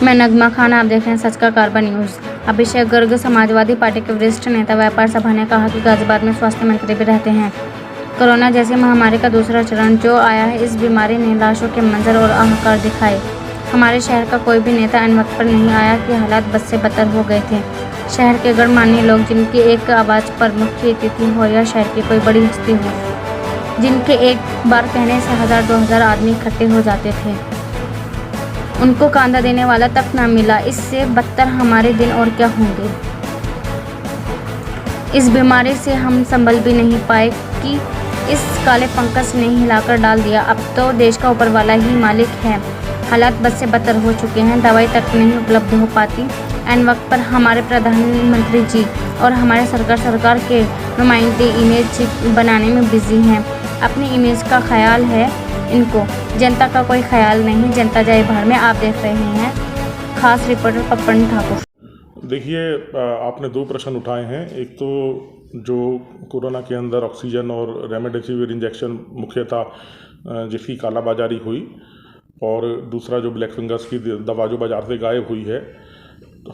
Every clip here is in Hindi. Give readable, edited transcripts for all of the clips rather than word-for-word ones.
मैं नगमा खान, आप देख रहे हैं सच का कारवा न्यूज़। अभिषेक गर्ग समाजवादी पार्टी के वरिष्ठ नेता व्यापार सभा ने कहा कि गाजियाबाद में स्वास्थ्य मंत्री भी रहते हैं। कोरोना जैसी महामारी का दूसरा चरण जो आया है, इस बीमारी ने लाशों के मंजर और हाहाकार दिखाए। हमारे शहर का कोई भी नेता इन वक्त पर नहीं आया कि हालात बद से बदतर हो गए थे। शहर के गणमान्य लोग, जिनकी एक आवाज़ पर मुख्य अतिथि हो या शहर की कोई बड़ी हस्ती हो, जिनके एक बार कहने से 1000-2000 आदमी इकट्ठे हो जाते थे, उनको कांधा देने वाला तक ना मिला। इससे बदतर हमारे दिन और क्या होंगे। इस बीमारी से हम संभल भी नहीं पाए कि इस काले पंकज ने हिलाकर डाल दिया। अब तो देश का ऊपर वाला ही मालिक है। हालात बद से बदतर हो चुके हैं, दवाई तक नहीं उपलब्ध हो पाती। एन वक्त पर हमारे प्रधानमंत्री जी और हमारे सरकार के नुमाइंदे इमेज बनाने में बिजी हैं। अपनी इमेज का ख्याल है इनको, जनता का कोई ख्याल नहीं। जनता जाए बाहर में। आप देख रहे हैं खास रिपोर्टर पप्पन ठाकुर। देखिए, आपने दो प्रश्न उठाए हैं। एक तो जो कोरोना के अंदर ऑक्सीजन और रेमडेसिविर इंजेक्शन मुख्यतः जिसकी कालाबाजारी हुई, और दूसरा जो ब्लैक फंगस की दवा जो बाजार से गायब हुई है।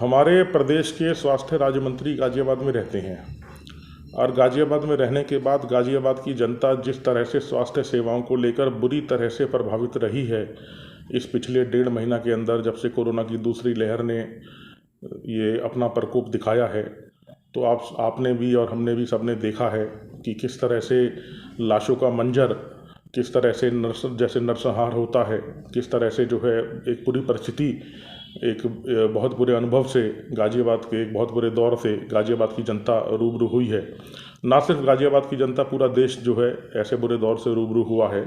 हमारे प्रदेश के स्वास्थ्य राज्य मंत्री गाजियाबाद में रहते हैं, और गाजियाबाद में रहने के बाद गाजियाबाद की जनता जिस तरह से स्वास्थ्य सेवाओं को लेकर बुरी तरह से प्रभावित रही है इस पिछले 1.5 महीना के अंदर, जब से कोरोना की दूसरी लहर ने ये अपना प्रकोप दिखाया है, तो आपने भी और हमने भी सबने देखा है कि किस तरह से लाशों का मंजर, किस तरह से नरसंहार होता है, किस तरह से जो है एक पूरी परिस्थिति, एक बहुत बुरे अनुभव से गाजियाबाद के एक बहुत बुरे दौर से गाजियाबाद की जनता रूबरू हुई है। ना सिर्फ गाजियाबाद की जनता, पूरा देश जो है ऐसे बुरे दौर से रूबरू हुआ है।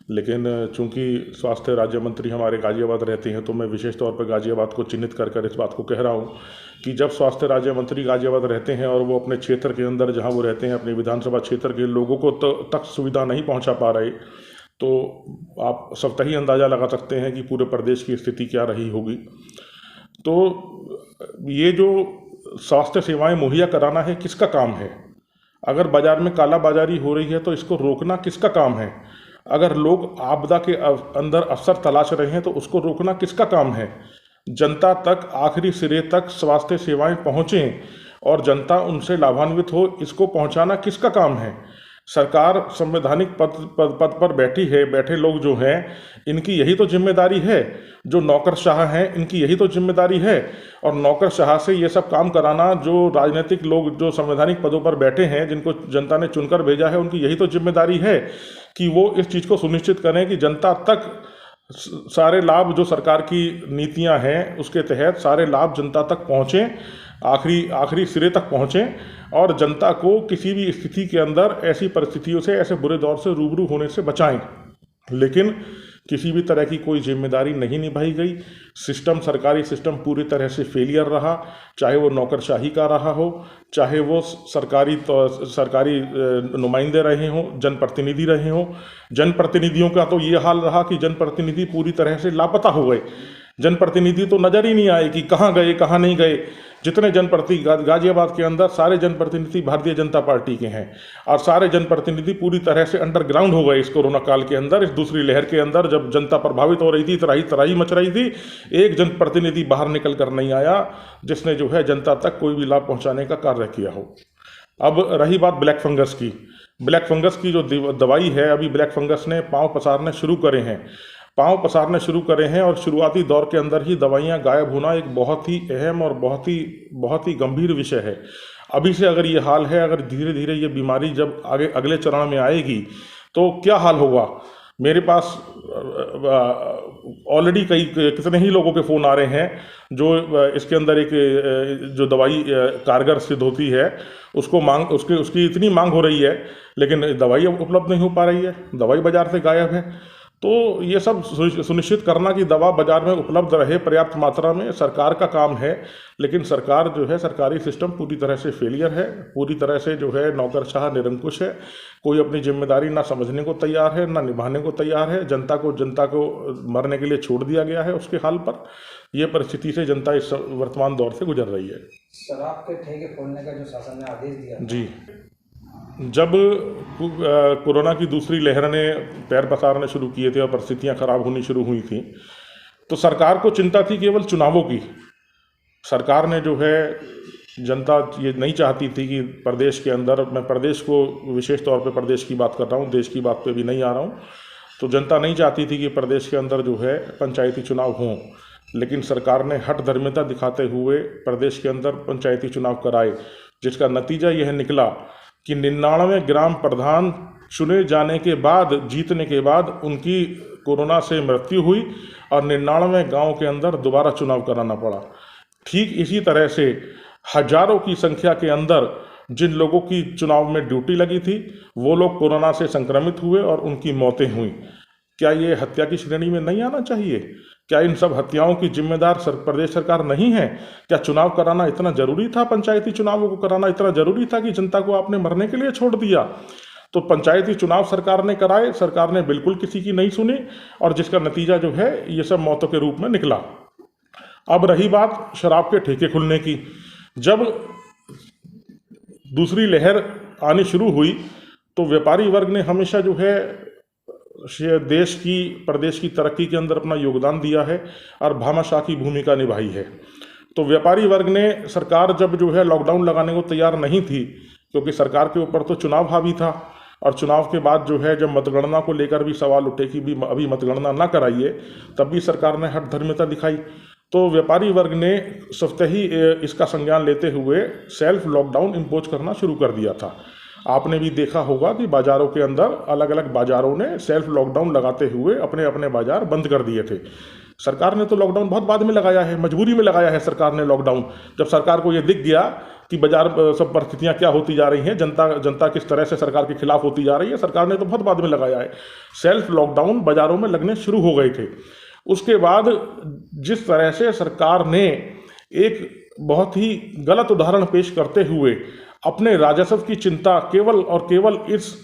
लेकिन चूंकि स्वास्थ्य राज्य मंत्री हमारे गाजियाबाद रहते हैं, तो मैं विशेष तौर पर गाजियाबाद को चिन्हित कर इस बात को कह रहा हूँ कि जब स्वास्थ्य राज्य मंत्री गाजियाबाद रहते हैं और वो अपने क्षेत्र के अंदर जहाँ वो रहते हैं, अपने विधानसभा क्षेत्र के लोगों को तक सुविधा नहीं पहुँचा पा रहे, तो आप स्वतः ही अंदाज़ा लगा सकते हैं कि पूरे प्रदेश की स्थिति क्या रही होगी। तो ये जो स्वास्थ्य सेवाएं मुहैया कराना है, किसका काम है? अगर बाज़ार में काला बाजारी हो रही है तो इसको रोकना किसका काम है? अगर लोग आपदा के अंदर अवसर तलाश रहे हैं तो उसको रोकना किसका काम है? जनता तक, आखिरी सिरे तक स्वास्थ्य सेवाएं पहुँचें और जनता उनसे लाभान्वित हो, इसको पहुँचाना किसका काम है? सरकार संवैधानिक पद पर बैठी है, बैठे लोग जो हैं, इनकी यही तो जिम्मेदारी है। जो नौकरशाह हैं, इनकी यही तो जिम्मेदारी है। और नौकरशाह से ये सब काम कराना, जो राजनीतिक लोग जो संवैधानिक पदों पर बैठे हैं, जिनको जनता ने चुनकर भेजा है, उनकी यही तो जिम्मेदारी है कि वो इस चीज़ को सुनिश्चित करें कि जनता तक सारे लाभ, जो सरकार की नीतियां हैं उसके तहत सारे लाभ जनता तक पहुँचें, आखिरी सिरे तक पहुँचें, और जनता को किसी भी स्थिति के अंदर ऐसी परिस्थितियों से, ऐसे बुरे दौर से रूबरू होने से बचाएं। लेकिन किसी भी तरह की कोई जिम्मेदारी नहीं निभाई गई। सरकारी सिस्टम पूरी तरह से फेलियर रहा, चाहे वो नौकरशाही का रहा हो, चाहे वो सरकारी नुमाइंदे रहे हों, जनप्रतिनिधि रहे हों। जनप्रतिनिधियों का तो ये हाल रहा कि जनप्रतिनिधि पूरी तरह से लापता हो गए। जनप्रतिनिधि तो नज़र ही नहीं आए कि कहाँ गए, कहाँ नहीं गए। जितने जनप्रतिनिधि गाजियाबाद के अंदर, सारे जनप्रतिनिधि भारतीय जनता पार्टी के हैं, और सारे जनप्रतिनिधि पूरी तरह से अंडरग्राउंड हो गए इस कोरोना काल के अंदर, इस दूसरी लहर के अंदर। जब जनता प्रभावित हो रही थी, तराही मच रही थी, एक जनप्रतिनिधि बाहर निकल कर नहीं आया जिसने जो है जनता तक कोई भी लाभ पहुँचाने का कार्य किया हो। अब रही बात ब्लैक फंगस की। ब्लैक फंगस की जो दवाई है, अभी ब्लैक फंगस ने पाँव पसारने शुरू करे हैं, और शुरुआती दौर के अंदर ही दवाइयाँ गायब होना एक बहुत ही अहम और बहुत ही गंभीर विषय है। अभी से अगर ये हाल है, अगर धीरे धीरे ये बीमारी जब अगले चरण में आएगी तो क्या हाल होगा। मेरे पास ऑलरेडी कितने ही लोगों के फ़ोन आ रहे हैं जो इसके अंदर एक जो दवाई कारगर सिद्ध होती है, उसकी इतनी मांग हो रही है, लेकिन दवाई उपलब्ध नहीं हो पा रही है, दवाई बाज़ार से गायब है। तो ये सब सुनिश्चित करना कि दवा बाज़ार में उपलब्ध रहे पर्याप्त मात्रा में, सरकार का काम है। लेकिन सरकार जो है, सरकारी सिस्टम पूरी तरह से फेलियर है, पूरी तरह से जो है नौकरशाह, निरंकुश है। कोई अपनी जिम्मेदारी ना समझने को तैयार है, ना निभाने को तैयार है। जनता को मरने के लिए छोड़ दिया गया है उसके हाल पर। यह परिस्थिति से जनता इस वर्तमान दौर से गुजर रही है। शराब के ठेके खोलने का जो शासन ने आदेश दिया जी, जब कोरोना की दूसरी लहर ने पैर पसारने शुरू किए थे और परिस्थितियां खराब होनी शुरू हुई थी, तो सरकार को चिंता थी केवल चुनावों की। सरकार ने जो है, जनता ये नहीं चाहती थी कि प्रदेश के अंदर, मैं प्रदेश को विशेष तौर पे प्रदेश की बात कर रहा हूँ, देश की बात पे भी नहीं आ रहा हूँ, तो जनता नहीं चाहती थी कि प्रदेश के अंदर जो है पंचायती चुनाव हों। लेकिन सरकार ने हठ धर्मिता दिखाते हुए प्रदेश के अंदर पंचायती चुनाव कराए, जिसका नतीजा यह निकला कि 99 ग्राम प्रधान चुने जाने के बाद, जीतने के बाद उनकी कोरोना से मृत्यु हुई और 99 गाँव के अंदर दोबारा चुनाव कराना पड़ा। ठीक इसी तरह से हजारों की संख्या के अंदर जिन लोगों की चुनाव में ड्यूटी लगी थी, वो लोग कोरोना से संक्रमित हुए और उनकी मौतें हुई। क्या ये हत्या की श्रेणी में नहीं आना चाहिए? क्या इन सब हत्याओं की जिम्मेदार प्रदेश सरकार नहीं है? क्या चुनाव कराना इतना जरूरी था? पंचायती चुनावों को कराना इतना जरूरी था कि जनता को आपने मरने के लिए छोड़ दिया? तो पंचायती चुनाव सरकार ने कराए, सरकार ने बिल्कुल किसी की नहीं सुनी और जिसका नतीजा जो है ये सब मौतों के रूप में निकला। अब रही बात शराब के ठेके खुलने की। जब दूसरी लहर आनी शुरू हुई तो व्यापारी वर्ग ने हमेशा जो है देश की, प्रदेश की तरक्की के अंदर अपना योगदान दिया है और भामाशाह की भूमिका निभाई है। तो व्यापारी वर्ग ने, सरकार जब जो है लॉकडाउन लगाने को तैयार नहीं थी, क्योंकि सरकार के ऊपर तो चुनाव हावी था और चुनाव के बाद जो है जब मतगणना को लेकर भी सवाल उठे कि भी अभी मतगणना ना कराइए, तब भी सरकार ने हठ धर्मिता दिखाई। तो व्यापारी वर्ग ने स्वतः ही इसका संज्ञान लेते हुए सेल्फ लॉकडाउन इम्पोज करना शुरू कर दिया था। आपने भी देखा होगा कि बाज़ारों के अंदर अलग अलग बाज़ारों ने सेल्फ लॉकडाउन लगाते हुए अपने अपने बाज़ार बंद कर दिए थे। सरकार ने तो लॉकडाउन बहुत बाद में लगाया है, मजबूरी में लगाया है सरकार ने लॉकडाउन। जब सरकार को ये दिख गया कि बाजार सब परिस्थितियाँ क्या होती जा रही हैं, जनता किस तरह से सरकार के खिलाफ होती जा रही है, सरकार ने तो बहुत बाद में लगाया है। सेल्फ लॉकडाउन बाज़ारों में लगने शुरू हो गए थे। उसके बाद जिस तरह से सरकार ने एक बहुत ही गलत उदाहरण पेश करते हुए अपने राजस्व की चिंता केवल और केवल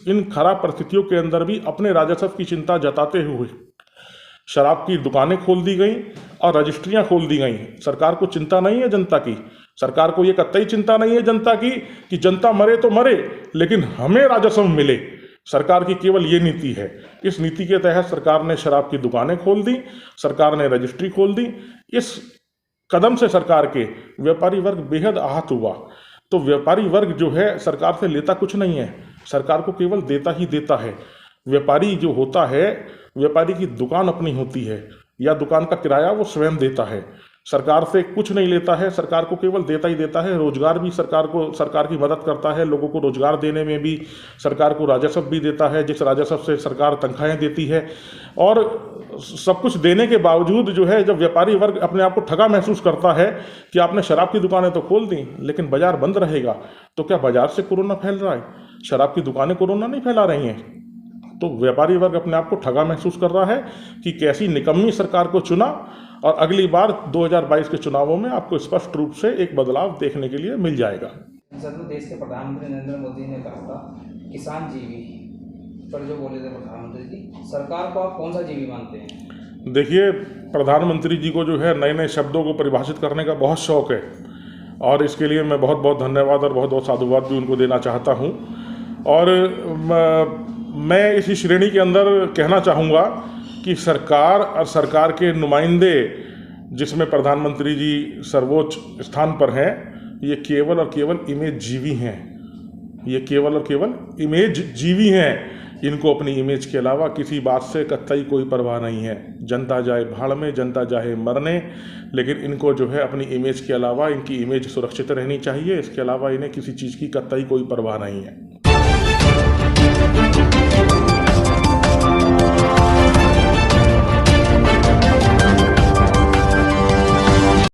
इन खराब परिस्थितियों के अंदर भी अपने राजस्व की चिंता जताते हुए शराब की दुकानें खोल दी गई और रजिस्ट्रियां खोल दी गई। सरकार को चिंता नहीं है जनता की, सरकार को ये कतई चिंता नहीं है जनता की कि जनता मरे तो मरे लेकिन हमें राजस्व मिले। सरकार की केवल ये नीति है। इस नीति के तहत सरकार ने शराब की दुकानें खोल दी, सरकार ने रजिस्ट्री खोल दी। इस कदम से सरकार के व्यापारी वर्ग बेहद आहत हुआ। तो व्यापारी वर्ग जो है सरकार से लेता कुछ नहीं है, सरकार को केवल देता ही देता है। व्यापारी जो होता है, व्यापारी की दुकान अपनी होती है या दुकान का किराया वो स्वयं देता है, सरकार से कुछ नहीं लेता है, सरकार को केवल देता ही देता है। रोजगार भी सरकार की मदद करता है, लोगों को रोजगार देने में भी सरकार को राजस्व भी देता है, जिस राजस्व से सरकार तनख्वाहें देती है। और सब कुछ देने के बावजूद जो है जब व्यापारी वर्ग अपने आप को ठगा महसूस करता है कि आपने शराब की दुकानें तो खोल दी लेकिन बाजार बंद रहेगा, तो क्या बाजार से कोरोना फैल रहा है? शराब की दुकानें कोरोना नहीं फैला रही हैं। तो व्यापारी वर्ग अपने आप को ठगा महसूस कर रहा है कि कैसी निकम्मी सरकार को चुना। और अगली बार 2022 के चुनावों में आपको स्पष्ट रूप से एक बदलाव देखने के लिए मिल जाएगा। सर, देश के प्रधानमंत्री नरेंद्र मोदी ने कहा था किसान जीवी पर जो बोले थे प्रधानमंत्री जी, सरकार को आप कौन सा जीवी मानते हैं? देखिए, प्रधानमंत्री जी को जो है नए नए शब्दों को परिभाषित करने का बहुत शौक़ है और इसके लिए मैं बहुत बहुत धन्यवाद और बहुत बहुत साधुवाद भी उनको देना चाहता हूँ। और मैं इसी श्रेणी के अंदर कहना चाहूँगा कि सरकार और सरकार के नुमाइंदे, जिसमें प्रधानमंत्री जी सर्वोच्च स्थान पर हैं, ये केवल और केवल इमेज जीवी हैं। ये केवल और केवल इमेज जीवी हैं। इनको अपनी इमेज के अलावा किसी बात से कतई कोई परवाह नहीं है। जनता जाए भाड़ में, जनता जाए मरने, लेकिन इनको जो है अपनी इमेज के अलावा, इनकी इमेज सुरक्षित रहनी चाहिए। इसके अलावा इन्हें किसी चीज़ की कतई कोई परवाह नहीं है।